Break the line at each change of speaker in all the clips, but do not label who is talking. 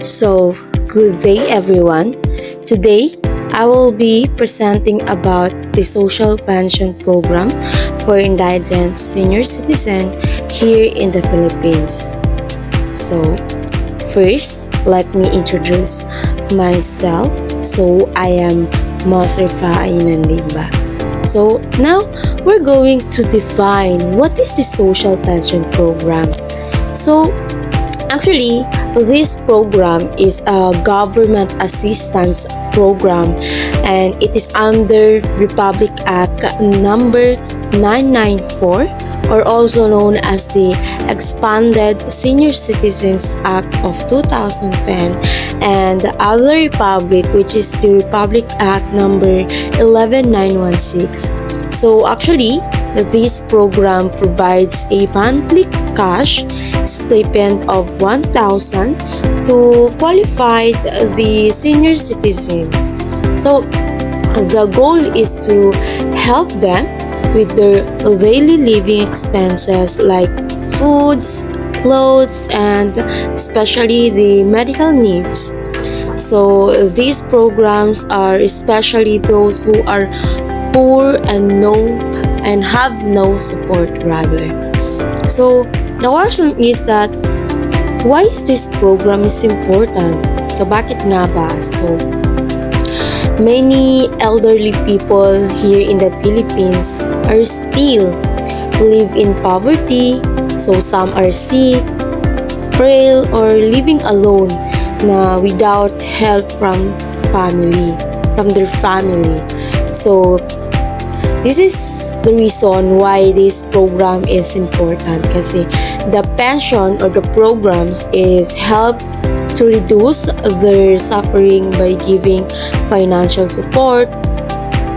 So, good day everyone. Today, I will be presenting about the social pension program for indigent senior citizen here in the Philippines. So, first, let me introduce myself. So, I am Masrifa Ainandimba. So, now we're going to define what is the social pension program. So, actually, this program is a government assistance program and it is under Republic Act number 994, or also known as the Expanded Senior Citizens Act of 2010, and the other republic, which is the Republic Act number 11916. So actually, this program provides a monthly cash stipend of 1,000 to qualified the senior citizens. So the goal is to help them with their daily living expenses like foods, clothes, and especially the medical needs. So these programs are especially those who are poor and have no support rather. So the question is that why is this program is important? So bakit nga ba? So many elderly people here in the Philippines are still live in poverty. So some are sick, frail, or living alone na without help from their family. So this is the reason why this program is important, kasi the pension or the programs is help to reduce their suffering by giving financial support,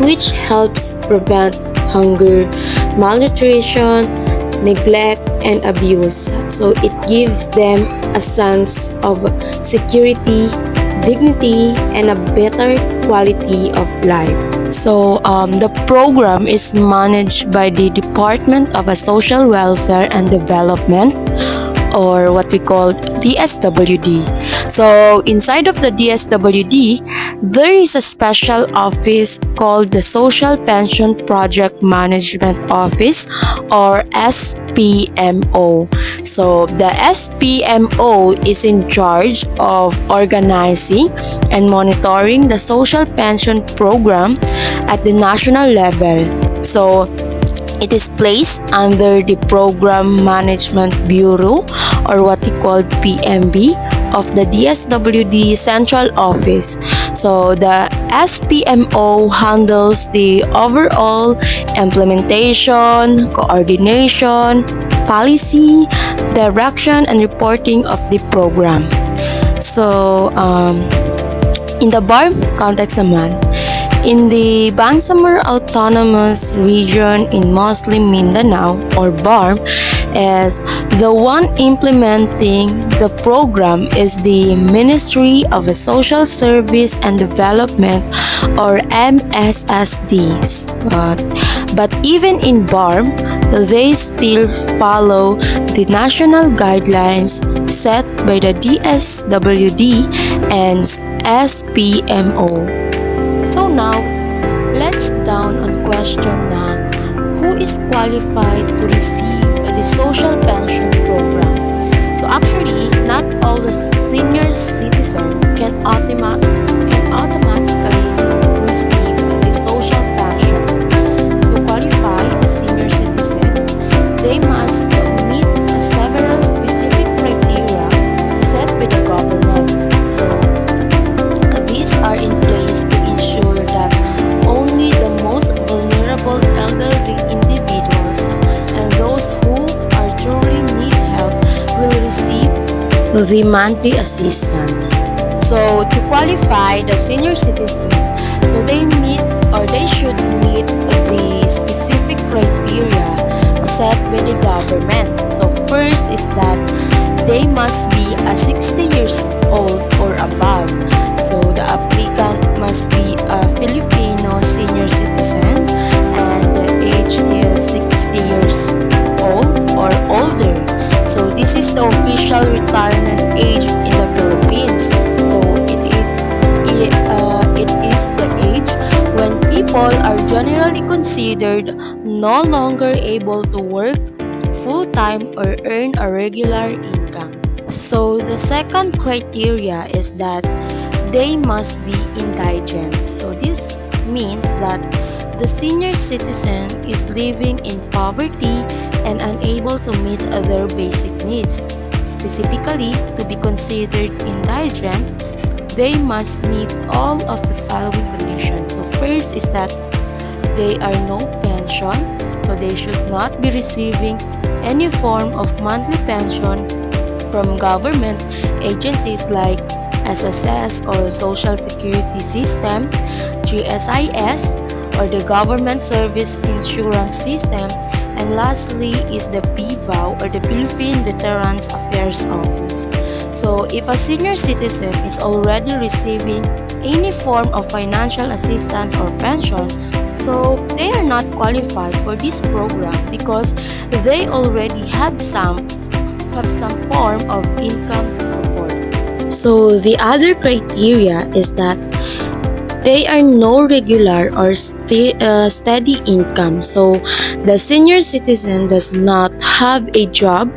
which helps prevent hunger, malnutrition, neglect, and abuse. So it gives them a sense of security, dignity, and a better quality of life. So the program is managed by the Department of Social Welfare and Development, or what we call DSWD. So inside of the DSWD, there is a special office called the Social Pension Project Management Office, or SPMO. So the SPMO is in charge of organizing and monitoring the social pension program at the national level. So it is placed under the Program Management Bureau, or what we call PMB, of the DSWD Central Office. So the SPMO handles the overall implementation, coordination, policy, direction, and reporting of the program. So in the BARM context naman, in the Bangsamoro Autonomous Region in Muslim Mindanao, or BARM, is the one implementing the program is the Ministry of Social Service and Development, or MSSDs. But even in BARM, they still follow the national guidelines set by the DSWD and SPMO. So now, let's down on question na who is qualified to receive the social pension program. So actually, not all the senior citizen can automatically receive the social pension. To qualify a senior citizen, they must meet several specific criteria set by the government. So these are in place to ensure that only the most vulnerable elderly individuals and those who are truly need help will receive the monthly assistance. So to qualify the senior citizen, so they should meet the specific criteria set by the government. So first is that they must be 60 years old or above. So the applicant must be a Filipino senior citizen and the age is 60 years old or older. So this is the official retirement age in the Philippines. people are generally considered no longer able to work full-time or earn a regular income. So the second criteria is that they must be indigent. So this means that the senior citizen is living in poverty and unable to meet other basic needs. Specifically, to be considered indigent, they must meet all of the following conditions. So first is that they are no pension, so they should not be receiving any form of monthly pension from government agencies like SSS or Social Security System, GSIS, or the Government Service Insurance System. And lastly is the PVAO or the Philippine Veterans Affairs Office. So if a senior citizen is already receiving any form of financial assistance or pension, so they are not qualified for this program because they already have some form of income support. So the other criteria is that they are no regular or steady income. So the senior citizen does not have a job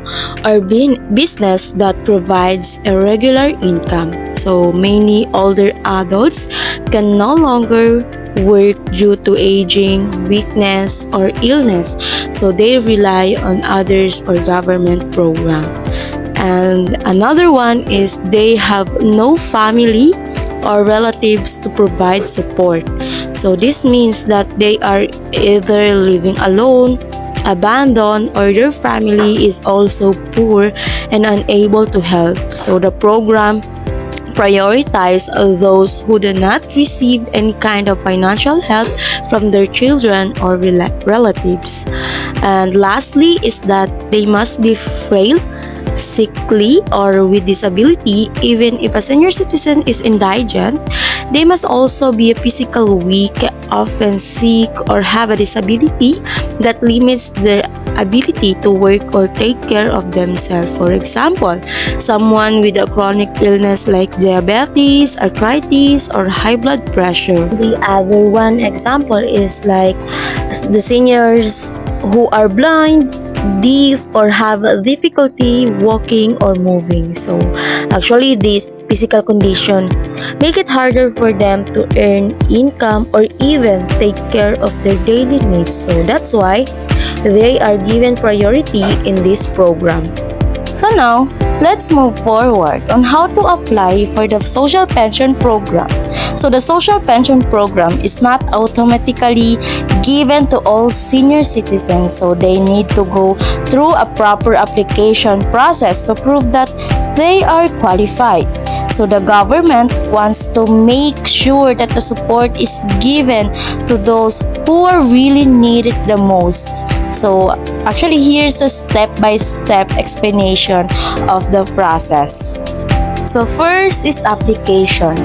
or business that provides a regular income. So many older adults can no longer work due to aging, weakness, or illness. So they rely on others or government program. And another one is they have no family or relatives to provide support. So this means that they are either living alone, abandoned, or their family is also poor and unable to help. So the program prioritize those who do not receive any kind of financial help from their children or relatives. And lastly is that they must be frail, sickly, or with disability. Even if a senior citizen is indigent, they must also be physical weak, often sick, or have a disability that limits their ability to work or take care of themselves. For example, someone with a chronic illness like diabetes, arthritis, or high blood pressure. The other one example is like the seniors who are blind, deaf, or have difficulty walking or moving. So actually this physical condition make it harder for them to earn income or even take care of their daily needs. So that's why they are given priority in this program. So now, let's move forward on how to apply for the social pension program. So the social pension program is not automatically given to all senior citizens, so they need to go through a proper application process to prove that they are qualified. So the government wants to make sure that the support is given to those who are really need it the most. So actually here's a step-by-step explanation of the process. So first is application.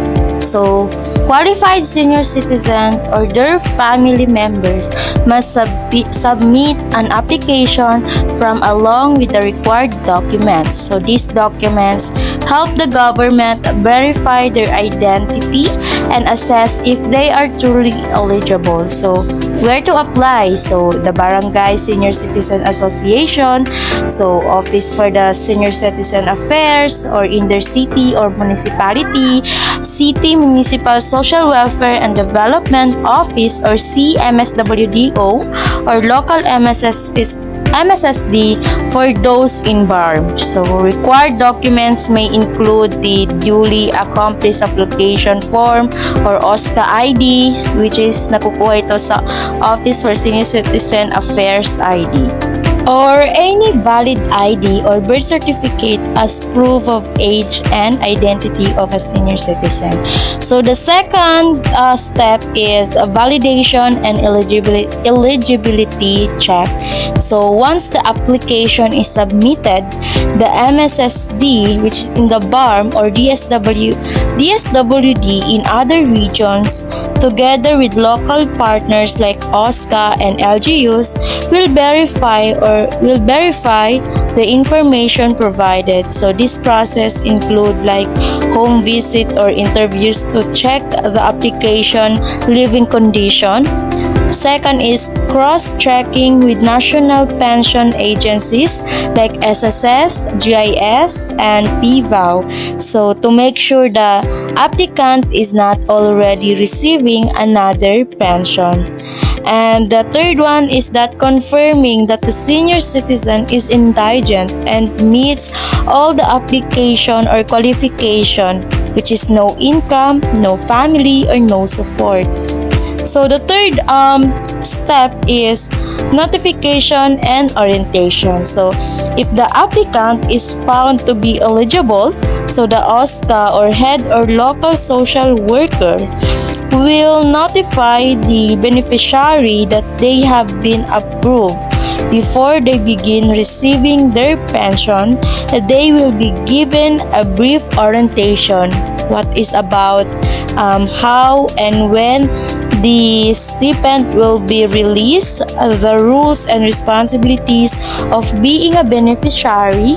So qualified senior citizen or their family members must submit an application from along with the required documents. So these documents help the government verify their identity and assess if they are truly eligible. So where to apply? So the Barangay Senior Citizen Association, so Office for the Senior Citizen Affairs, or in their city or municipality, City Municipal Social Welfare and Development Office or CMSWDO, or local MSSD for those in BARM. So required documents may include the duly accomplished application form or OSCA ID, which is nakukuha ito sa Office for Senior Citizen Affairs ID, or any valid ID or birth certificate as proof of age and identity of a senior citizen. So the second step is a validation and eligibility check. So once the application is submitted, the MSSD, which is in the BARM or DSWD in other regions,
together with local partners like OSCA and LGUs, will verify the information provided. So this process include like home visit or interviews to check the application living condition. Second is cross-checking with national pension agencies like SSS, GIS, and PVAU. So to make sure the applicant is not already receiving another pension. And the third one is that confirming that the senior citizen is indigent and meets all the application or qualification, which is no income, no family, or no support. So the third step is notification and orientation. So if the applicant is found to be eligible, so the OSCA or head or local social worker will notify the beneficiary that they have been approved. Before they begin receiving their pension, they will be given a brief orientation what is about how and when the stipend will be released, the rules and responsibilities of being a beneficiary,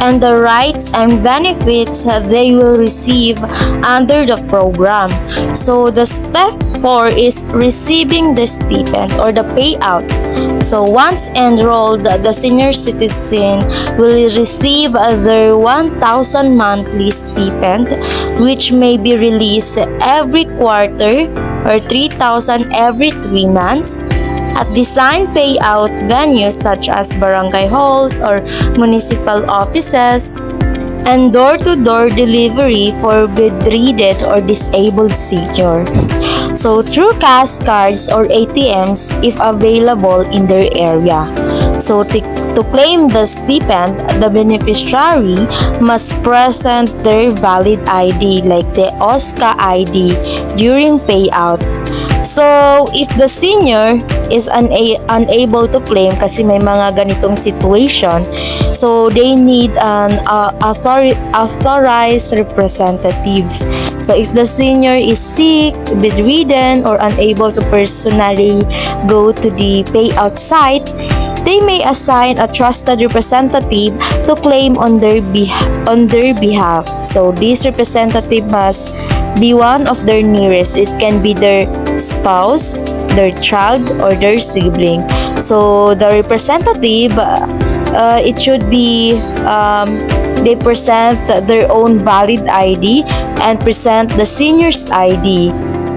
and the rights and benefits they will receive under the program. So the step 4 is receiving the stipend or the payout. So once enrolled, the senior citizen will receive their 1,000 monthly stipend, which may be released every quarter or 3,000 every 3 months at design payout venues such as barangay halls or municipal offices, and door-to-door delivery for bedridden or disabled senior. So through cash cards or ATMs if available in their area. So to claim the stipend, the beneficiary must present their valid ID like the OSCA ID during payout. So, if the senior is unable to claim kasi may mga ganitong situation, so they need an authorized representatives. So, if the senior is sick, bedridden, or unable to personally go to the payout site, they may assign a trusted representative to claim on their behalf. So, this representative must be one of their nearest. It can be their spouse, their child, or their sibling. So the representative, it should be they present their own valid ID and present the senior's ID.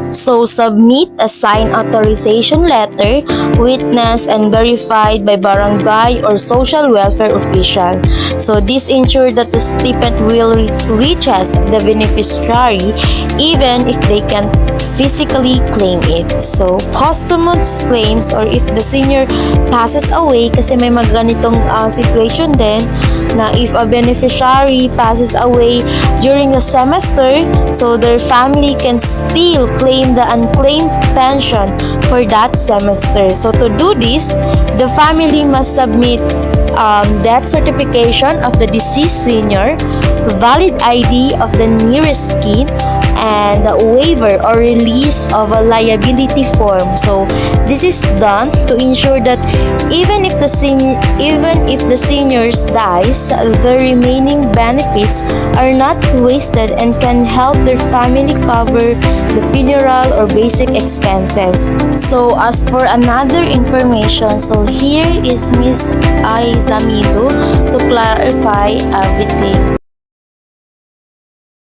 So submit a signed authorization letter, witnessed and verified by barangay or social welfare official. So this ensures that the stipend will reaches the beneficiary even if they can physically claim it. So posthumous claims or if the senior passes away, kasi may mga ganitong situation din na if a beneficiary passes away during a semester, so their family can still claim the unclaimed pension for that semester. So to do this, the family must submit death certification of the deceased senior, valid ID of the nearest kin, and waiver or release of a liability form. So this is done to ensure that even if the seniors dies, the remaining benefits are not wasted and can help their family cover the funeral or basic expenses. So as for another information, so here is Miss Aizamido to clarify everything.